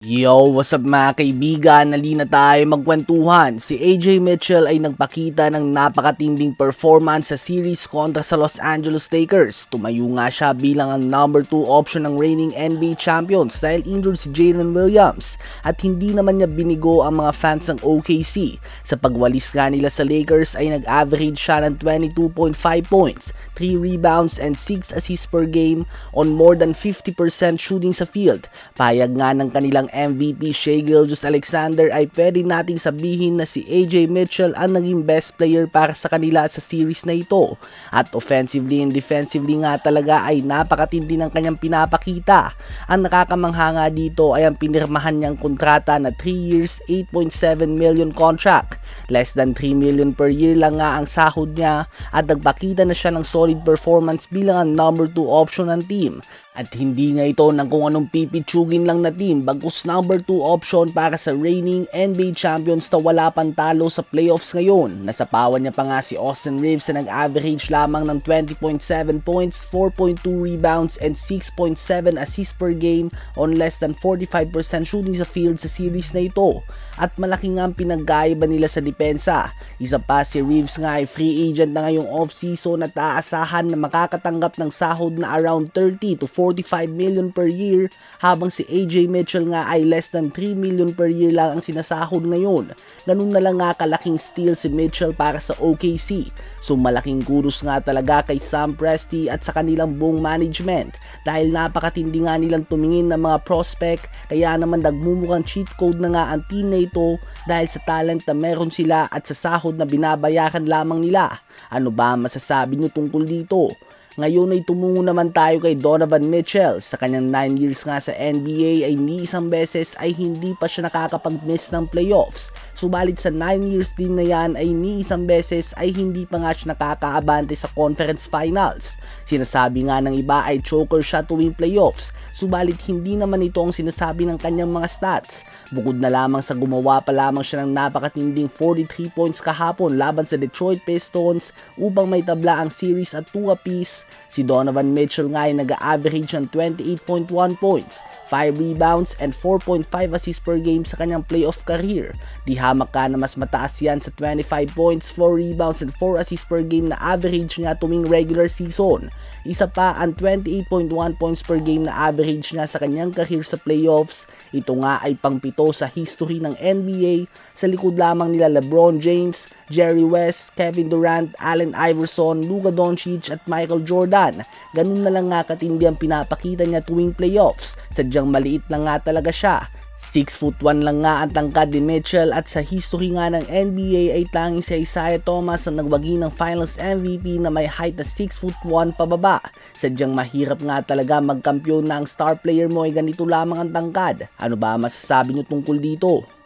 Yo, what's up mga kaibigan? Halina tayo magkwentuhan. Si AJ Mitchell ay nagpakita ng napakatinding performance sa series kontra sa Los Angeles Lakers. Tumayo nga siya bilang ang number 2 option ng reigning NBA champions dahil injured si Jalen Williams. At hindi naman niya binigo ang mga fans ng OKC. Sa pagwalis nga nila sa Lakers ay nag-average siya ng 22.5 points, 3 rebounds and 6 assists per game on more than 50% shooting sa field. Payag nga ng kanilang MVP Shai Gilgeous-Alexander ay pwede nating sabihin na si AJ Mitchell ang naging best player para sa kanila sa series na ito. At offensively and defensively nga talaga ay napakatindi ng kanyang pinapakita. Ang nakakamangha nga dito ay ang pinirmahan niyang kontrata na 3 years, 8.7 million contract. Less than 3 million per year lang nga ang sahod niya at nagpakita na siya ng solid performance bilang ang number 2 option ng team. At hindi nga ito ng kung anong pipitsugin lang na team, bagkus number 2 option para sa reigning NBA champions na wala pang talo sa playoffs ngayon. Nasapawan niya pa nga si Austin Reeves na nag-average lamang ng 20.7 points, 4.2 rebounds and 6.7 assists per game on less than 45% shooting sa field sa series na ito. At malaki nga ang pinagkaiba nila sa depensa. Isa pa, si Reeves nga ay free agent na ngayong off-season at aasahan na makakatanggap ng sahod na around 30 to 45 million per year, habang si AJ Mitchell nga ay less than 3 million per year lang ang sinasahod ngayon. Ganun na lang nga kalaking steal si Mitchell para sa OKC. So malaking kudos nga talaga kay Sam Presti at sa kanilang buong management dahil napakatindi nga nilang tumingin ng mga prospect, kaya naman nagmumukhang cheat code na nga ang team na ito dahil sa talent na meron sila at sa sahod na binabayaran lamang nila. Ano ba masasabi nyo tungkol dito? Ngayon ay tumungo naman tayo kay Donovan Mitchell. Sa kanyang 9 years nga sa NBA ay ni isang beses ay hindi pa siya nakakapag-miss ng playoffs. Subalit sa 9 years din na yan ay ni isang beses ay hindi pa nga siya nakakaabante sa conference finals. Sinasabi nga ng iba ay choker siya tuwing playoffs. Subalit hindi naman ito ang sinasabi ng kanyang mga stats. Bukod na lamang sa gumawa pa lamang siya ng napakatinding 43 points kahapon laban sa Detroit Pistons upang may tabla ang series at 2 apiece. Si Donovan Mitchell nga ay nag-average ng 28.1 points, 5 rebounds and 4.5 assists per game sa kanyang playoff career. Di hamak ka na mas mataas yan sa 25 points, 4 rebounds and 4 assists per game na average niya tuwing regular season. Isa pa ang 28.1 points per game na average niya sa kanyang career sa playoffs. Ito nga ay pangpito sa history ng NBA, sa likod lamang nila LeBron James, Jerry West, Kevin Durant, Allen Iverson, Luka Doncic at Michael Jordan. Ganun na lang nga katindi ang pinapakita niya tuwing playoffs. Sadyang maliit lang nga talaga siya. 6'1" lang nga ang tangkad ni Mitchell at sa history nga ng NBA ay tanging si Isaiah Thomas ang nagwagi ng Finals MVP na may height na 6'1" pababa. Sadyang mahirap nga talaga magkampiyon na ang star player mo ay ganito lamang ang tangkad. Ano ba masasabi niyo tungkol dito?